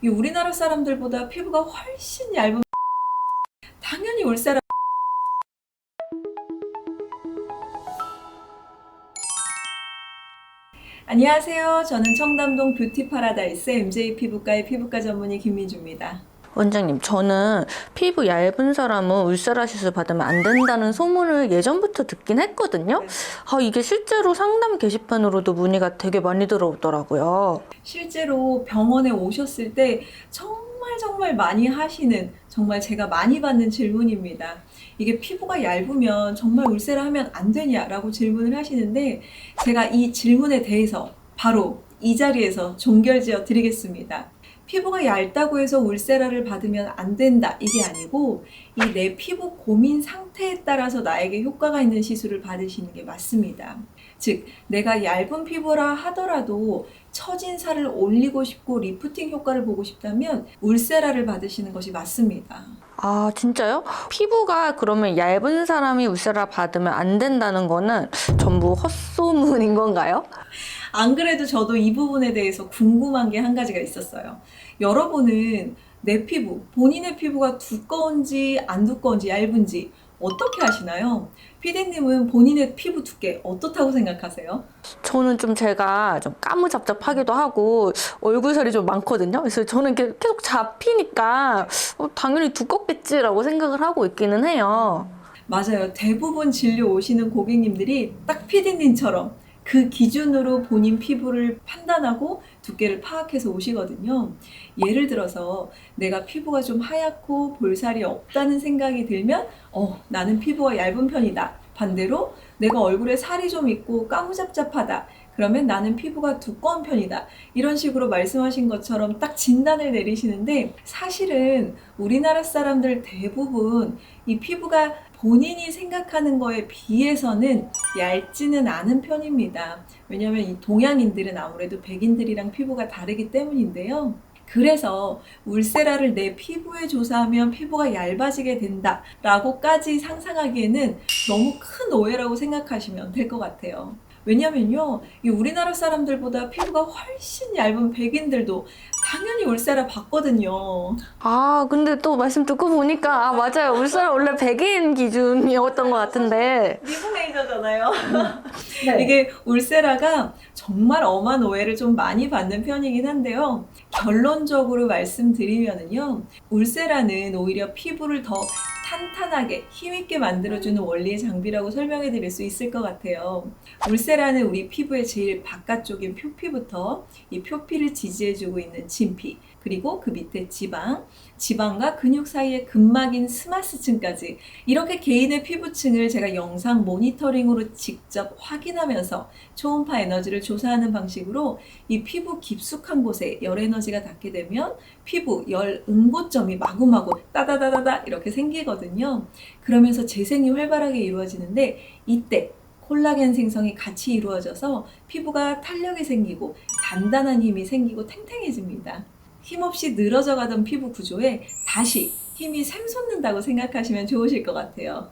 이 우리나라 사람들보다 피부가 훨씬 얇은 당연히 울세라. 안녕하세요. 저는 청담동 뷰티 파라다이스 MJ 피부과의 피부과 전문의 김민주입니다. 원장님, 저는 피부 얇은 사람은 울세라 시술 받으면 안 된다는 소문을 예전부터 듣긴 했거든요. 이게 실제로 상담 게시판으로도 문의가 되게 많이 들어오더라고요. 실제로 병원에 오셨을 때 정말 많이 하시는, 정말 제가 많이 받는 질문입니다. 이게 피부가 얇으면 정말 울세라 하면 안 되냐라고 질문을 하시는데, 제가 이 질문에 대해서 바로 이 자리에서 종결지어 드리겠습니다. 피부가 얇다고 해서 울세라를 받으면 안 된다, 이게 아니고 이 내 피부 고민 상태에 따라서 나에게 효과가 있는 시술을 받으시는 게 맞습니다. 즉, 내가 얇은 피부라 하더라도 처진 살을 올리고 싶고 리프팅 효과를 보고 싶다면 울세라를 받으시는 것이 맞습니다. 아, 진짜요? 피부가 그러면 얇은 사람이 울세라 받으면 안 된다는 거는 전부 헛소문인 건가요? 안 그래도 저도 이 부분에 대해서 궁금한 게 한 가지가 있었어요. 여러분은 내 피부, 본인의 피부가 두꺼운지 안 두꺼운지 얇은지 어떻게 아시나요? 피디님은 본인의 피부 두께 어떻다고 생각하세요? 저는 좀 제가 좀 까무잡잡하기도 하고 얼굴살이 좀 많거든요. 그래서 저는 이렇게 계속 잡히니까 당연히 두껍겠지라고 생각을 하고 있기는 해요. 맞아요. 대부분 진료 오시는 고객님들이 딱 피디님처럼 그 기준으로 본인 피부를 판단하고 두께를 파악해서 오시거든요. 예를 들어서 내가 피부가 좀 하얗고 볼살이 없다는 생각이 들면 나는 피부가 얇은 편이다. 반대로 내가 얼굴에 살이 좀 있고 까무잡잡하다. 그러면 나는 피부가 두꺼운 편이다. 이런 식으로 말씀하신 것처럼 딱 진단을 내리시는데, 사실은 우리나라 사람들 대부분 이 피부가 본인이 생각하는 거에 비해서는 얇지는 않은 편입니다. 왜냐하면 이 동양인들은 아무래도 백인들이랑 피부가 다르기 때문인데요. 그래서 울세라를 내 피부에 조사하면 피부가 얇아지게 된다 라고까지 상상하기에는 너무 큰 오해라고 생각하시면 될 것 같아요. 왜냐면요, 이 우리나라 사람들보다 피부가 훨씬 얇은 백인들도 당연히 울세라 받거든요. 근데 또 말씀 듣고 보니까 맞아요. 울세라 원래 백인 기준이었던 것 같은데. 미국 레이저잖아요. 네. 이게 울세라가 정말 엄한 오해를 좀 많이 받는 편이긴 한데요. 결론적으로 말씀드리면은요, 울세라는 오히려 피부를 더 탄탄하게 힘있게 만들어주는 원리의 장비라고 설명해 드릴 수 있을 것 같아요. 울세라는 우리 피부의 제일 바깥쪽인 표피부터 이 표피를 지지해주고 있는 진피, 그리고 그 밑에 지방과 근육 사이의 근막인 스마스층까지 이렇게 개인의 피부층을 제가 영상 모니터링으로 직접 확인하면서 초음파 에너지를 조사하는 방식으로 이 피부 깊숙한 곳에 열 에너지가 닿게 되면 피부 열 응고점이 마구마구 따다다다다 이렇게 생기거든요. 그러면서 재생이 활발하게 이루어지는데, 이때 콜라겐 생성이 같이 이루어져서 피부가 탄력이 생기고 단단한 힘이 생기고 탱탱해집니다. 힘없이 늘어져 가던 피부 구조에 다시 힘이 샘솟는다고 생각하시면 좋으실 것 같아요.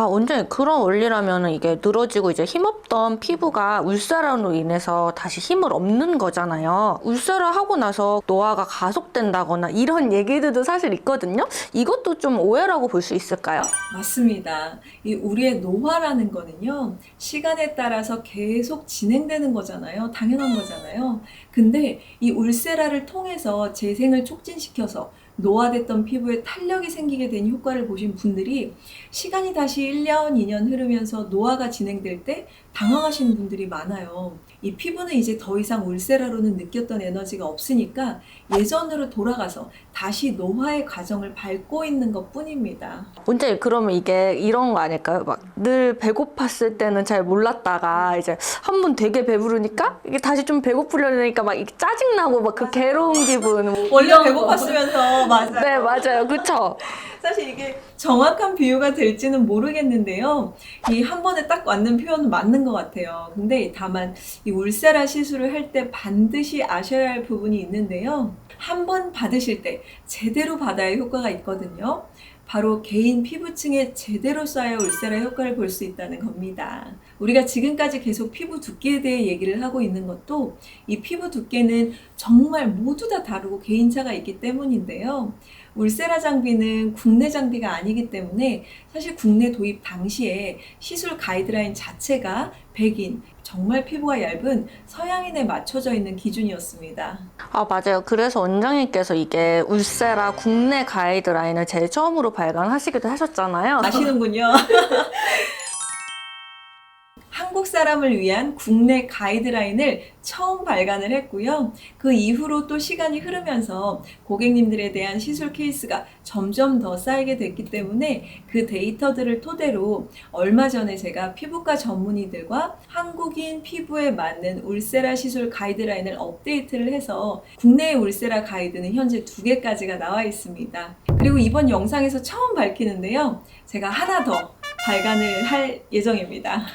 원장님, 그런 원리라면 이게 늘어지고 이제 힘없던 피부가 울세라로 인해서 다시 힘을 얻는 거잖아요. 울세라 하고 나서 노화가 가속된다거나 이런 얘기들도 사실 있거든요. 이것도 좀 오해라고 볼 수 있을까요? 맞습니다. 이 우리의 노화라는 거는요, 시간에 따라서 계속 진행되는 거잖아요. 당연한 거잖아요. 근데 이 울세라를 통해서 재생을 촉진시켜서 노화됐던 피부에 탄력이 생기게 된 효과를 보신 분들이 시간이 다시 1년, 2년 흐르면서 노화가 진행될 때 당황하시는 분들이 많아요. 이 피부는 이제 더 이상 울세라로는 느꼈던 에너지가 없으니까 예전으로 돌아가서 다시 노화의 과정을 밟고 있는 것 뿐입니다. 원장님, 그러면 이게 이런 거 아닐까요? 막 늘 배고팠을 때는 잘 몰랐다가 이제 한 번 되게 배부르니까 이게 다시 좀 배고프려니까 막 이게 짜증나고 막 그 괴로운 기분. 원래 이런 거. 배고팠으면서 맞아요. 네, 맞아요. 그쵸? 사실 이게 정확한 비유가 될지는 모르겠는데요. 이 한 번에 딱 맞는 표현은 맞는 것 같아요. 근데 다만 이 울세라 시술을 할 때 반드시 아셔야 할 부분이 있는데요. 한 번 받으실 때 제대로 받아야 효과가 있거든요. 바로 개인 피부층에 제대로 쏴야 울세라 효과를 볼 수 있다는 겁니다. 우리가 지금까지 계속 피부 두께에 대해 얘기를 하고 있는 것도 이 피부 두께는 정말 모두 다 다르고 개인차가 있기 때문인데요. 울세라 장비는 국내 장비가 아니기 때문에 사실 국내 도입 당시에 시술 가이드라인 자체가 백인, 정말 피부가 얇은 서양인에 맞춰져 있는 기준이었습니다. 아, 맞아요. 그래서 원장님께서 이게 울세라 국내 가이드라인을 제일 처음으로 발간하시기도 하셨잖아요. 아시는군요. 한국 사람을 위한 국내 가이드라인을 처음 발간을 했고요. 그 이후로 또 시간이 흐르면서 고객님들에 대한 시술 케이스가 점점 더 쌓이게 됐기 때문에 그 데이터들을 토대로 얼마 전에 제가 피부과 전문의들과 한국인 피부에 맞는 울세라 시술 가이드라인을 업데이트를 해서 국내의 울세라 가이드는 현재 2개까지가 나와 있습니다. 그리고 이번 영상에서 처음 밝히는데요. 제가 하나 더 발간을 할 예정입니다.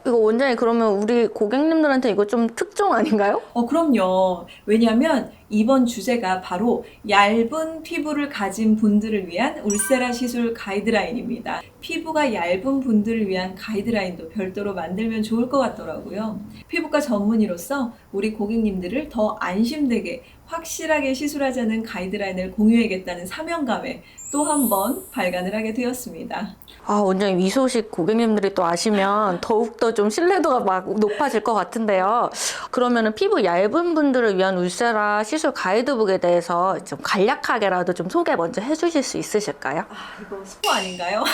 이거 원장님 그러면 우리 고객님들한테 이거 좀 특종 아닌가요? 그럼요. 왜냐하면 이번 주제가 바로 얇은 피부를 가진 분들을 위한 울세라 시술 가이드라인입니다. 피부가 얇은 분들을 위한 가이드라인도 별도로 만들면 좋을 것 같더라고요. 피부과 전문의로서 우리 고객님들을 더 안심되게 확실하게 시술하자는 가이드라인을 공유하겠다는 사명감에 또 한 번 발간을 하게 되었습니다. 아, 원장님 이 소식 고객님들이 또 아시면 더욱더 좀 신뢰도가 막 높아질 것 같은데요. 그러면은 피부 얇은 분들을 위한 울세라 시술 가이드북에 대해서 좀 간략하게라도 좀 소개 먼저 해주실 수 있으실까요? 이거 스포 아닌가요?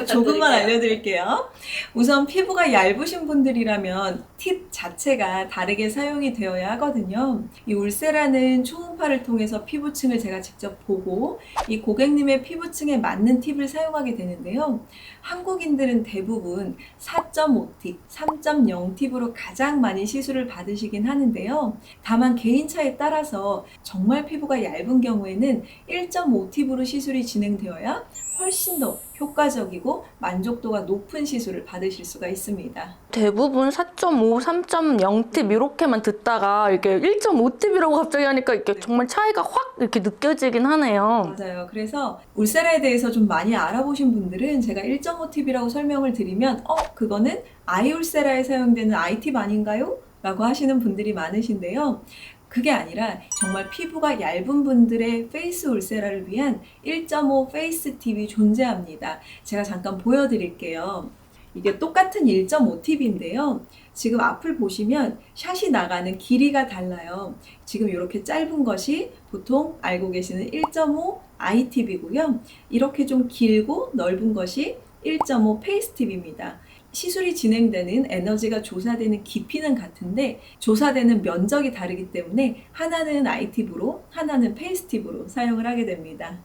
조금만 알려드릴게요. 우선 피부가 얇으신 분들이라면 팁 자체가 다르게 사용이 되어야 하거든요. 이 울세라는 초음파를 통해서 피부층을 제가 직접 보고 이 고객님의 피부층에 맞는 팁을 사용하게 되는데요. 한국인들은 대부분 4.5팁, 3.0팁으로 가장 많이 시술을 받으시긴 하는데요. 다만 개인차에 따라서 정말 피부가 얇은 경우에는 1.5팁으로 시술이 진행되어야 훨씬 더 효과적이고 만족도가 높은 시술을 받으실 수가 있습니다. 대부분 4.5, 3.0팁 이렇게만 듣다가 이렇게 1.5팁이라고 갑자기 하니까 이렇게 정말 차이가 확 이렇게 느껴지긴 하네요. 맞아요. 그래서 울세라에 대해서 좀 많이 알아보신 분들은 제가 1.5팁이라고 설명을 드리면 그거는 아이울세라에 사용되는 아이팁 아닌가요? 라고 하시는 분들이 많으신데요. 그게 아니라 정말 피부가 얇은 분들의 페이스 울세라를 위한 1.5 페이스 팁이 존재합니다. 제가 잠깐 보여드릴게요. 이게 똑같은 1.5 팁인데요. 지금 앞을 보시면 샷이 나가는 길이가 달라요. 지금 이렇게 짧은 것이 보통 알고 계시는 1.5 아이 팁이고요. 이렇게 좀 길고 넓은 것이 1.5 페이스 팁입니다. 시술이 진행되는 에너지가 조사되는 깊이는 같은데 조사되는 면적이 다르기 때문에 하나는 아이팁으로 하나는 페이스팁으로 사용을 하게 됩니다.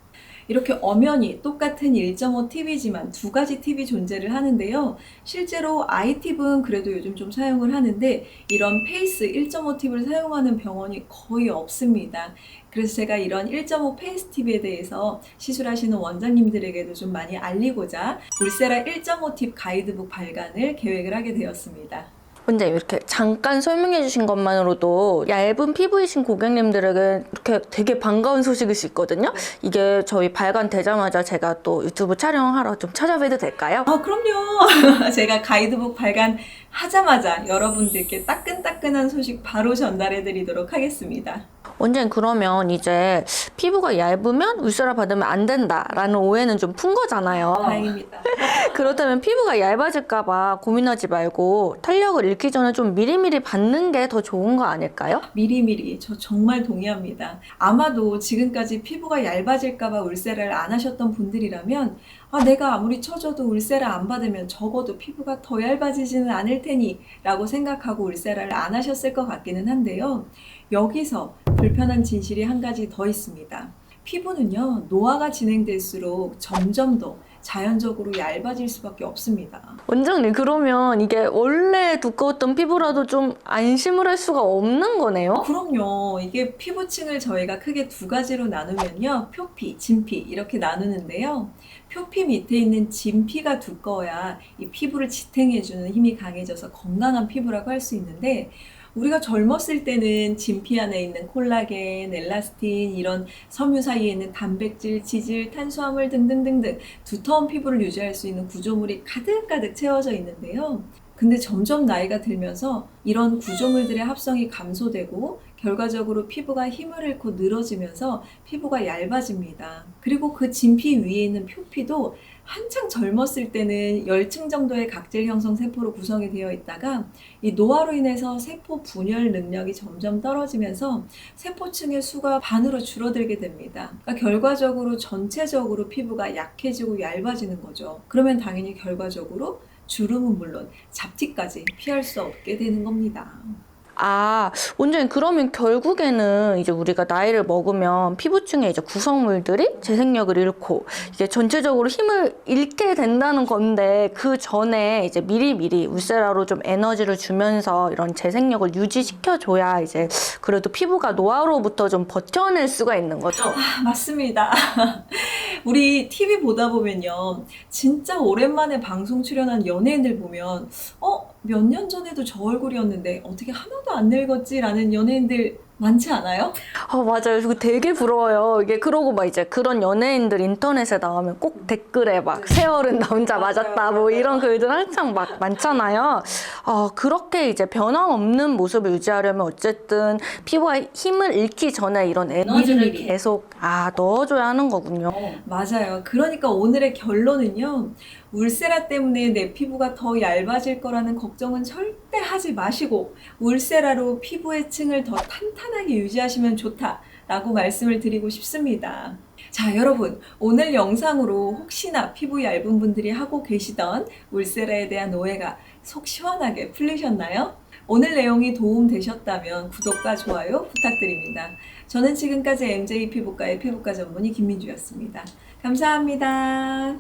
이렇게 엄연히 똑같은 1.5 팁이지만 두 가지 팁이 존재를 하는데요. 실제로 아이팁은 그래도 요즘 좀 사용을 하는데 이런 페이스 1.5 팁을 사용하는 병원이 거의 없습니다. 그래서 제가 이런 1.5 페이스 팁에 대해서 시술하시는 원장님들에게도 좀 많이 알리고자 울세라 1.5 팁 가이드북 발간을 계획을 하게 되었습니다. 원장님 이렇게 잠깐 설명해 주신 것만으로도 얇은 피부이신 고객님들에게 이렇게 되게 반가운 소식일 수 있거든요. 이게 저희 발간되자마자 제가 또 유튜브 촬영하러 좀 찾아뵈도 될까요? 그럼요. 제가 가이드북 발간하자마자 여러분들께 따끈따끈한 소식 바로 전달해 드리도록 하겠습니다. 원장님 그러면 이제 피부가 얇으면 울세라 받으면 안 된다라는 오해는 좀 푼 거잖아요. 다행입니다. 그렇다면 피부가 얇아질까봐 고민하지 말고 탄력을 잃기 전에 좀 미리미리 받는 게 더 좋은 거 아닐까요? 미리미리 저 정말 동의합니다. 아마도 지금까지 피부가 얇아질까봐 울세라를 안 하셨던 분들이라면 내가 아무리 쳐줘도 울세라 안 받으면 적어도 피부가 더 얇아지지는 않을 테니 라고 생각하고 울세라를 안 하셨을 것 같기는 한데요. 여기서 불편한 진실이 한 가지 더 있습니다. 피부는요, 노화가 진행될수록 점점 더 자연적으로 얇아질 수밖에 없습니다. 원장님 그러면 이게 원래 두꺼웠던 피부라도 좀 안심을 할 수가 없는 거네요? 그럼요. 이게 피부층을 저희가 크게 두 가지로 나누면요. 표피, 진피 이렇게 나누는데요. 표피 밑에 있는 진피가 두꺼워야 이 피부를 지탱해주는 힘이 강해져서 건강한 피부라고 할 수 있는데 우리가 젊었을 때는 진피 안에 있는 콜라겐, 엘라스틴, 이런 섬유 사이에 있는 단백질, 지질, 탄수화물 등등등등 두터운 피부를 유지할 수 있는 구조물이 가득가득 채워져 있는데요. 근데 점점 나이가 들면서 이런 구조물들의 합성이 감소되고 결과적으로 피부가 힘을 잃고 늘어지면서 피부가 얇아집니다. 그리고 그 진피 위에 있는 표피도 한창 젊었을 때는 열층 정도의 각질 형성 세포로 구성이 되어 있다가 이 노화로 인해서 세포 분열 능력이 점점 떨어지면서 세포층의 수가 반으로 줄어들게 됩니다. 그러니까 결과적으로 전체적으로 피부가 약해지고 얇아지는 거죠. 그러면 당연히 결과적으로 주름은 물론 잡티까지 피할 수 없게 되는 겁니다. 아, 원장님, 그러면 결국에는 이제 우리가 나이를 먹으면 피부층의 이제 구성물들이 재생력을 잃고 이게 전체적으로 힘을 잃게 된다는 건데 그 전에 이제 미리미리 울세라로 좀 에너지를 주면서 이런 재생력을 유지시켜줘야 이제 그래도 피부가 노화로부터 좀 버텨낼 수가 있는 거죠. 맞습니다. 우리 TV 보다 보면요. 진짜 오랜만에 방송 출연한 연예인들 보면 몇 년 전에도 저 얼굴이었는데 어떻게 하나도 안 늙었지? 라는 연예인들 많지 않아요? 맞아요. 그거 되게 부러워요. 이게 그러고 막 이제 그런 연예인들 인터넷에 나오면 꼭 댓글에 막 세월은 나 혼자 맞았다 뭐 이런 글들 한창 막 많잖아요. 그렇게 이제 변함없는 모습을 유지하려면 어쨌든 피부가 힘을 잃기 전에 이런 에너지를 미리미리. 계속 넣어줘야 하는 거군요. 맞아요. 그러니까 오늘의 결론은요. 울세라 때문에 내 피부가 더 얇아질 거라는 걱정은 절대 하지 마시고 울세라로 피부의 층을 더 탄탄하게 유지하시면 좋다라고 말씀을 드리고 싶습니다. 자, 여러분, 오늘 영상으로 혹시나 피부 얇은 분들이 하고 계시던 울세라에 대한 오해가 속 시원하게 풀리셨나요? 오늘 내용이 도움 되셨다면 구독과 좋아요 부탁드립니다. 저는 지금까지 MJ 피부과의 피부과 전문의 김민주였습니다. 감사합니다.